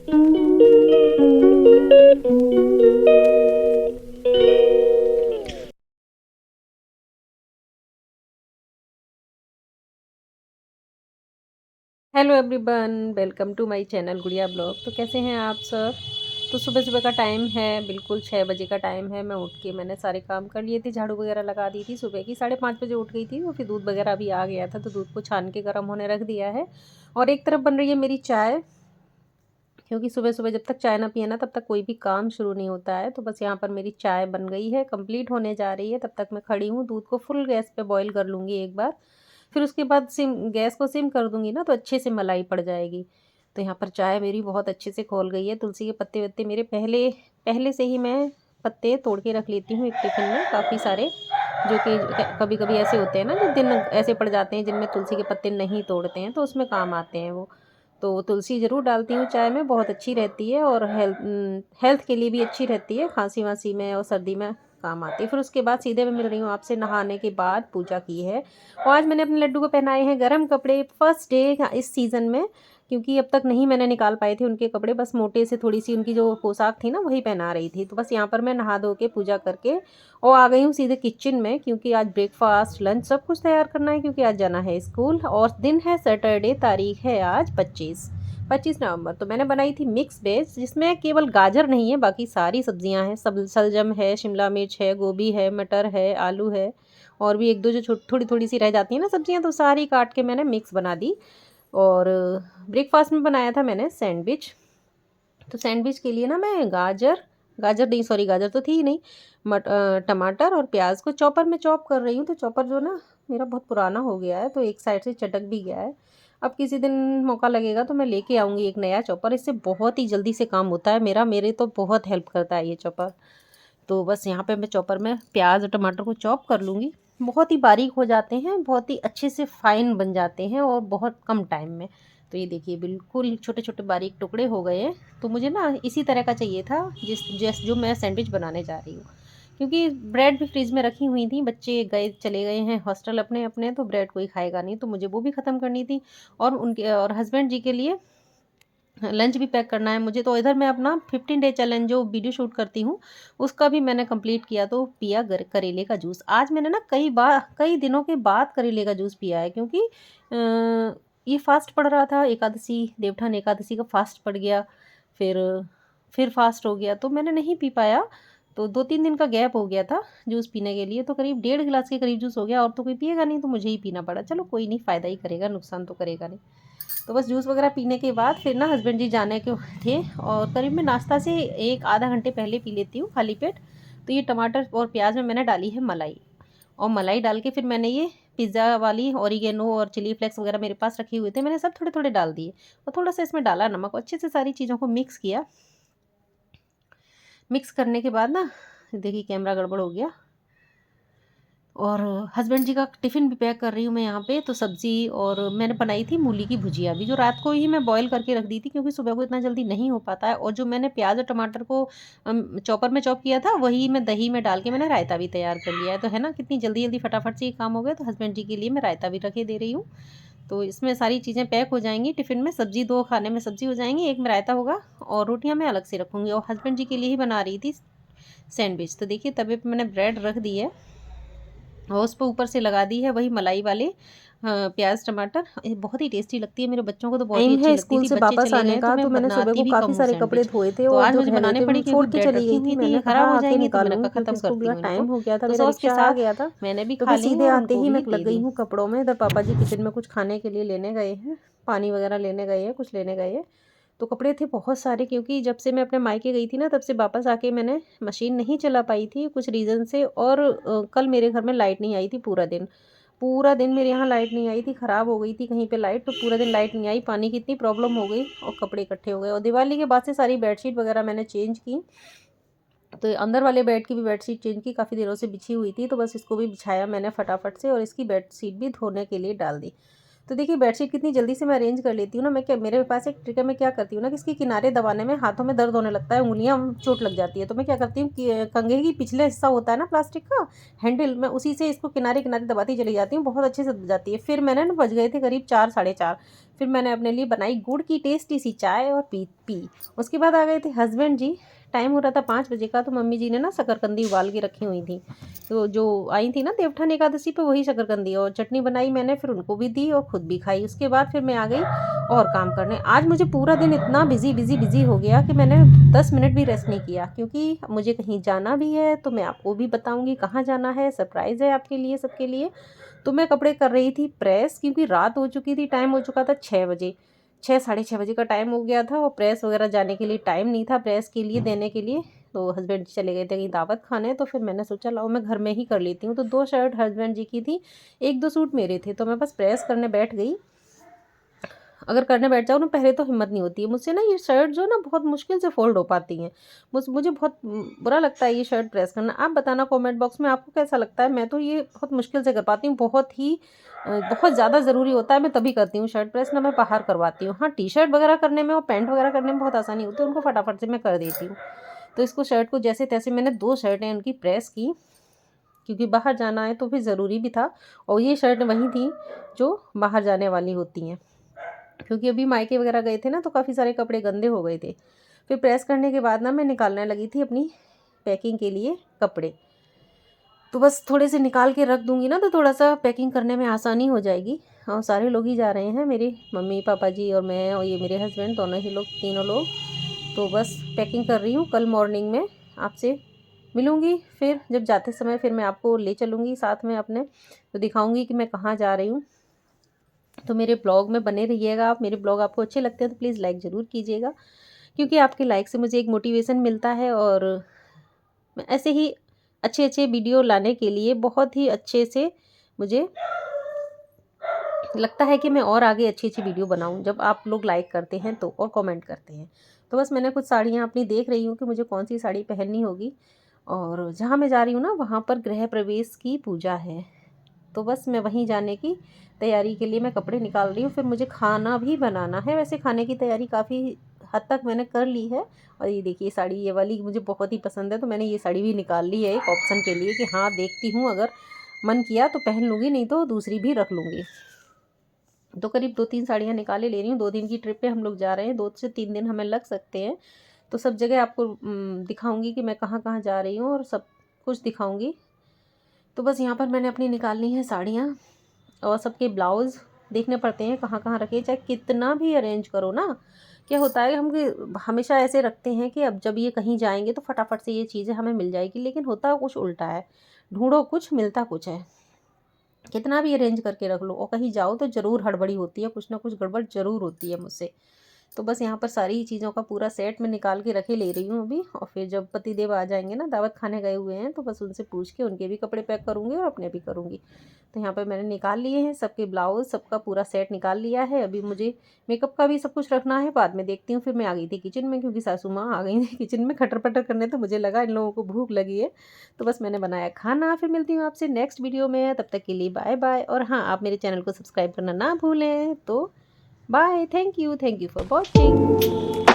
Hello everyone, welcome to my channel Gudiya blog. तो कैसे हैं आप सब। तो सुबह सुबह का टाइम है, बिल्कुल 6 बजे का टाइम है। मैं उठ के मैंने सारे काम कर लिए थे, झाड़ू वगैरह लगा दी थी। सुबह की 5:30 बजे उठ गई थी। तो फिर दूध वगैरह भी आ गया था, तो दूध को छान के गर्म होने रख दिया है। और एक तरफ बन रही है मेरी चाय, क्योंकि सुबह सुबह जब तक चाय ना पिए ना तब तक कोई भी काम शुरू नहीं होता है। तो बस यहाँ पर मेरी चाय बन गई है, कंप्लीट होने जा रही है। तब तक मैं खड़ी हूँ, दूध को फुल गैस पे बॉईल कर लूँगी एक बार। फिर उसके बाद गैस को सिम कर दूँगी ना, तो अच्छे से मलाई पड़ जाएगी। तो यहाँ पर चाय मेरी बहुत अच्छे से खौल गई है। तुलसी के पत्ते वत्ते मेरे पहले पहले से ही मैं पत्ते तोड़ के रख लेती हूँ एक टिफ़िन में, काफ़ी सारे। जो कि कभी कभी ऐसे होते हैं ना, जो दिन ऐसे पड़ जाते हैं जिनमें तुलसी के पत्ते नहीं तोड़ते हैं, तो उसमें काम आते हैं वो। तो तुलसी ज़रूर डालती हूँ चाय में, बहुत अच्छी रहती है। और हेल्थ के लिए भी अच्छी रहती है, खांसी वांसी में और सर्दी में काम आती है। फिर उसके बाद सीधे मैं मिल रही हूँ आपसे, नहाने के बाद पूजा की है। और आज मैंने अपने लड्डू को पहनाए हैं गर्म कपड़े, फर्स्ट डे इस सीज़न में। क्योंकि अब तक नहीं मैंने निकाल पाए थे उनके कपड़े, बस मोटे से थोड़ी सी उनकी जो पोशाक थी ना वही पहना रही थी। तो बस यहाँ पर मैं नहा धो के पूजा करके और आ गई हूँ सीधे किचन में, क्योंकि आज ब्रेकफास्ट लंच सब कुछ तैयार करना है, क्योंकि आज जाना है स्कूल। और दिन है सैटरडे, तारीख है आज 25 नवंबर। तो मैंने बनाई थी मिक्स वेज, जिसमें केवल गाजर नहीं है, बाकी सारी सब्जियां हैं। सब सलजम है, शिमला मिर्च है, गोभी है, मटर है, आलू है, और भी एक दो जो थोड़ी थोड़ी सी रह जाती हैं ना सब्जियां, तो सारी काट के मैंने मिक्स बना दी। और ब्रेकफास्ट में बनाया था मैंने सैंडविच। तो सैंडविच के लिए ना मैं गाजर गाजर नहीं, सॉरी, गाजर तो थी ही नहीं। टमाटर और प्याज को चॉपर में चॉप कर रही हूँ। तो चॉपर जो ना मेरा बहुत पुराना हो गया है, तो एक साइड से चटक भी गया है। अब किसी दिन मौका लगेगा तो मैं लेके आऊँगी एक नया चॉपर। इससे बहुत ही जल्दी से काम होता है मेरा, मेरे तो बहुत हेल्प करता है ये चॉपर। तो बस यहाँ पे मैं चॉपर में प्याज और टमाटर को चॉप कर लूँगी। बहुत ही बारीक हो जाते हैं, बहुत ही अच्छे से फाइन बन जाते हैं, और बहुत कम टाइम में। तो ये देखिए बिल्कुल छोटे छोटे बारीक टुकड़े हो गए हैं। तो मुझे ना इसी तरह का चाहिए था, जो मैं सैंडविच बनाने जा रही हूँ। क्योंकि ब्रेड भी फ्रिज में रखी हुई थी, बच्चे चले गए हैं हॉस्टल अपने अपने, तो ब्रेड कोई खाएगा नहीं, तो मुझे वो भी ख़त्म करनी थी। और उनके और हस्बैंड जी के लिए लंच भी पैक करना है मुझे। तो इधर मैं अपना 15 डे चैलेंज जो वीडियो शूट करती हूँ उसका भी मैंने कंप्लीट किया। तो पिया करेले का जूस। आज मैंने ना कई दिनों के बाद करेले का जूस पिया है, क्योंकि ये फास्ट पड़ रहा था, एकादशी, देवठान एकादशी का फास्ट पड़ गया। फिर फिर फास्ट हो गया, तो मैंने नहीं पी पाया। तो 2-3 दिन का गैप हो गया था जूस पीने के लिए। तो करीब 1.5 गिलास के करीब जूस हो गया, और तो कोई पिएगा नहीं, तो मुझे ही पीना पड़ा। चलो कोई नहीं, फ़ायदा ही करेगा, नुकसान तो करेगा नहीं। तो बस जूस वगैरह पीने के बाद फिर ना हस्बैंड जी जाने के थे, और करीब मैं नाश्ता से एक आधा घंटे पहले पी लेती हूँ खाली पेट। तो ये टमाटर और प्याज में मैंने डाली है मलाई, और मलाई डाल के फिर मैंने ये पिज़्ज़ा वाली ऑरिगेनो और चिली फ्लेक्स वगैरह मेरे पास रखे हुए थे, मैंने सब थोड़े थोड़े डाल दिए। और थोड़ा सा इसमें डाला नमक, और अच्छे से सारी चीज़ों को मिक्स किया। मिक्स करने के बाद ना देखिए कैमरा गड़बड़ हो गया। और हस्बैंड जी का टिफ़िन भी पैक कर रही हूँ मैं यहाँ पे। तो सब्ज़ी, और मैंने बनाई थी मूली की भुजिया भी, जो रात को ही मैं बॉईल करके रख दी थी, क्योंकि सुबह को इतना जल्दी नहीं हो पाता है। और जो मैंने प्याज और टमाटर को चॉपर में चॉप किया था, वही मैं दही में डाल के मैंने रायता भी तैयार कर लिया है। तो है ना, कितनी जल्दी जल्दी फटाफट से ये काम हो गया। तो हस्बैंड जी के लिए मैं रायता भी रखे दे रही हूँ। तो इसमें सारी चीज़ें पैक हो जाएंगी टिफ़िन में। सब्ज़ी, 2 खाने में सब्ज़ी हो जाएंगी, एक में रायता होगा, और रोटियाँ मैं अलग से रखूँगी। और हस्बैंड जी के लिए ही बना रही थी सैंडविच। तो देखिए तवे पे मैंने ब्रेड रख दी है, और उस पर ऊपर से लगा दी है वही मलाई वाले प्याज टमाटर। ये बहुत ही टेस्टी लगती है, मेरे बच्चों को तो बहुत ही टाइम अच्छी है लगती स्कूल थी। से बच्चे वापस चले आने गए तो का, मैं तो मैंने सुबह बनाती को भी काफ़ी कम हूँ सारे कपड़े सैंडविच। धोए थे, तो और आज जो मुझे रह गए बनाने थे पड़ी, वो क्योंकि छोड़ के ब्रेड चली रखी गई थी। हुई थी, ये मैंने कहा ख़राब हो आके जाएंगी, तो मैंने निकालूंगी, कहा क्योंकि ख़त्म स्कूल करती का हूँ टाइम इनको। हो गया था, तो मेरा सॉस के रिक्शा आ साथ गया था। मैंने भी तो खा मैं ली सीधे और आते उनको ही मैं भी लग दे गई दी। हूँ कपड़ों में। इधर पापा जी किचन में कुछ खाने के लिए लेने गए हैं, पानी वगैरह लेने गए हैं, कुछ लेने गए हैं। तो कपड़े थे बहुत सारे, क्योंकि जब से मैं अपने मायके गई थी ना, तब से वापस आके मैंने मशीन नहीं चला पाई थी कुछ रीज़न से। और कल मेरे घर में लाइट नहीं आई थी पूरा दिन। पूरा दिन मेरे यहाँ लाइट नहीं आई थी, ख़राब हो गई थी कहीं पे लाइट, तो पूरा दिन लाइट नहीं आई, पानी की इतनी प्रॉब्लम हो गई, और कपड़े इकट्ठे हो गए। और दिवाली के बाद से सारी बेडशीट वगैरह मैंने चेंज की। तो अंदर वाले बेड की भी बेडशीट चेंज की, काफ़ी दिनों से बिछी हुई थी, तो बस इसको भी बिछाया मैंने फटाफट से, और इसकी बेडशीट भी धोने के लिए डाल दी। तो देखिए बेडशीट कितनी जल्दी से मैं अरेंज कर लेती हूँ ना। मैं क्या, मेरे पास एक ट्रिक है, मैं क्या करती हूँ ना कि इसके किनारे दबाने में हाथों में दर्द होने लगता है, उंगलियाँ चोट लग जाती है। तो मैं क्या करती हूँ कि कंघे की पिछले हिस्सा होता है ना प्लास्टिक का हैंडल, मैं उसी से इसको किनारे किनारे दबाती चली जाती हूँ, बहुत अच्छे से दब जाती है। फिर मैंने ना बज गए थे करीब 4, साढ़े 4। फिर मैंने अपने लिए बनाई गुड़ की टेस्टी सी चाय और पी। उसके बाद आ गए थे हस्बैंड जी। टाइम हो रहा था 5 बजे का, तो मम्मी जी ने ना शकरकंदी उबाल के रखी हुई थी, तो जो आई थी ना देवउठान एकादशी पे, वही शकरकंदी और चटनी बनाई मैंने, फिर उनको भी दी और खुद भी खाई। उसके बाद फिर मैं आ गई और काम करने। आज मुझे पूरा दिन इतना बिजी हो गया कि मैंने 10 मिनट भी रेस्ट नहीं किया, क्योंकि मुझे कहीं जाना भी है, तो मैं आपको भी बताऊंगी कहाँ जाना है, सरप्राइज़ है आपके लिए, सबके लिए। तो मैं कपड़े कर रही थी प्रेस, क्योंकि रात हो चुकी थी, टाइम हो चुका था 6 बजे, 6 साढ़े 6 बजे का टाइम हो गया था, और प्रेस वगैरह जाने के लिए टाइम नहीं था प्रेस के लिए देने के लिए। तो हस्बैंड जी चले गए थे कहीं दावत खाने, तो फिर मैंने सोचा लाओ मैं घर में ही कर लेती हूँ। तो 2 शर्ट हस्बैंड जी की थी, 1-2 सूट मेरे थे, तो मैं बस प्रेस करने बैठ गई। अगर करने बैठ जाओ ना, पहले तो हिम्मत नहीं होती है मुझसे ना, ये शर्ट जो ना बहुत मुश्किल से फोल्ड हो पाती हैं। मुझे बहुत बुरा लगता है ये शर्ट प्रेस करना। आप बताना कमेंट बॉक्स में आपको कैसा लगता है। मैं तो ये बहुत मुश्किल से कर पाती हूँ, बहुत ज़्यादा ज़रूरी होता है मैं तभी करती हूँ शर्ट प्रेस, ना मैं बाहर करवाती हूँ। हाँ, टी शर्ट वगैरह करने में और पैंट वगैरह करने में बहुत आसानी होती है, उनको फटाफट से मैं कर देती हूँ। तो इसको शर्ट को जैसे तैसे मैंने 2 शर्टें उनकी प्रेस की, क्योंकि बाहर जाना है तो फिर ज़रूरी भी था। और ये शर्ट वही थी जो बाहर जाने वाली होती हैं, क्योंकि अभी मायके वगैरह गए थे ना, तो काफ़ी सारे कपड़े गंदे हो गए थे। फिर प्रेस करने के बाद ना मैं निकालने लगी थी अपनी पैकिंग के लिए कपड़े। तो बस थोड़े से निकाल के रख दूँगी ना, तो थोड़ा-सा पैकिंग करने में आसानी हो जाएगी। और सारे लोग ही जा रहे हैं, मेरे मम्मी पापा जी और मैं और ये मेरे हस्बैंड, दोनों ही लोग, तीनों लोग। तो बस पैकिंग कर रही हूँ। कल मॉर्निंग में आपसे मिलूँगी, फिर जब जाते समय फिर मैं आपको ले चलूँगी साथ में अपने, तो दिखाऊँगी कि मैं कहाँ जा रही हूँ। तो मेरे ब्लॉग में बने रहिएगा आप। मेरे ब्लॉग आपको अच्छे लगते हैं तो प्लीज़ लाइक ज़रूर कीजिएगा, क्योंकि आपके लाइक से मुझे एक मोटिवेशन मिलता है, और मैं ऐसे ही अच्छे-अच्छे वीडियो लाने के लिए बहुत ही अच्छे से मुझे लगता है कि मैं और आगे अच्छी-अच्छी वीडियो बनाऊँ, जब आप लोग लाइक करते हैं तो, और कमेंट करते हैं। तो बस मैंने कुछ साड़ियाँ अपनी देख रही हूँ कि मुझे कौन-सी साड़ी पहननी होगी, और जहाँ मैं जा रही हूँ ना, वहाँ पर गृह प्रवेश की पूजा है। तो बस मैं वहीं जाने की तैयारी के लिए मैं कपड़े निकाल रही हूँ। फिर मुझे खाना भी बनाना है। वैसे खाने की तैयारी काफ़ी हद तक मैंने कर ली है। और ये देखिए साड़ी, ये वाली मुझे बहुत ही पसंद है, तो मैंने ये साड़ी भी निकाल ली है एक ऑप्शन के लिए, कि हाँ देखती हूँ, अगर मन किया तो पहन लूँगी, नहीं तो दूसरी भी रख लूँगी। तो करीब 2-3 साड़ियाँ निकाले ले रही हूँ। 2 दिन की ट्रिप पे हम लोग जा रहे हैं, 2 से 3 दिन हमें लग सकते हैं। तो सब जगह आपको दिखाऊँगी कि मैं कहाँ-कहाँ जा रही हूँ, और सब कुछ दिखाऊँगी। तो बस यहाँ पर मैंने अपनी निकालनी है साड़ियाँ, और सबके ब्लाउज़ देखने पड़ते हैं कहाँ कहाँ रखे। चाहे कितना भी अरेंज करो ना, क्या होता है, हम हमेशा ऐसे रखते हैं कि अब जब ये कहीं जाएंगे तो फटाफट से ये चीज़ें हमें मिल जाएगी, लेकिन होता कुछ उल्टा है। ढूंढो कुछ, मिलता कुछ है। कितना भी अरेंज करके रख लो, और कहीं जाओ तो ज़रूर हड़बड़ी होती है, कुछ ना कुछ गड़बड़ ज़रूर होती है मुझसे। तो बस यहाँ पर सारी चीज़ों का पूरा सेट मैं निकाल के रखे ले रही हूँ अभी, और फिर जब पतिदेव आ जाएंगे ना, दावत खाने गए हुए हैं, तो बस उनसे पूछ के उनके भी कपड़े पैक करूँगी और अपने भी करूँगी। तो यहाँ पर मैंने निकाल लिए हैं सबके ब्लाउज़, सबका पूरा सेट निकाल लिया है। अभी मुझे मेकअप का भी सब कुछ रखना है, बाद में देखती हूँ। फिर मैं आ गई थी किचन में, क्योंकि सासू माँ आ गई थी किचन में खटर-पटर करने, तो मुझे लगा इन लोगों को भूख लगी है। तो बस मैंने बनाया खाना। फिर मिलती हूँ आपसे नेक्स्ट वीडियो में, तब तक के लिए बाय-बाय। और हाँ, आप मेरे चैनल को सब्सक्राइब करना ना भूलें। तो bye, thank you for watching.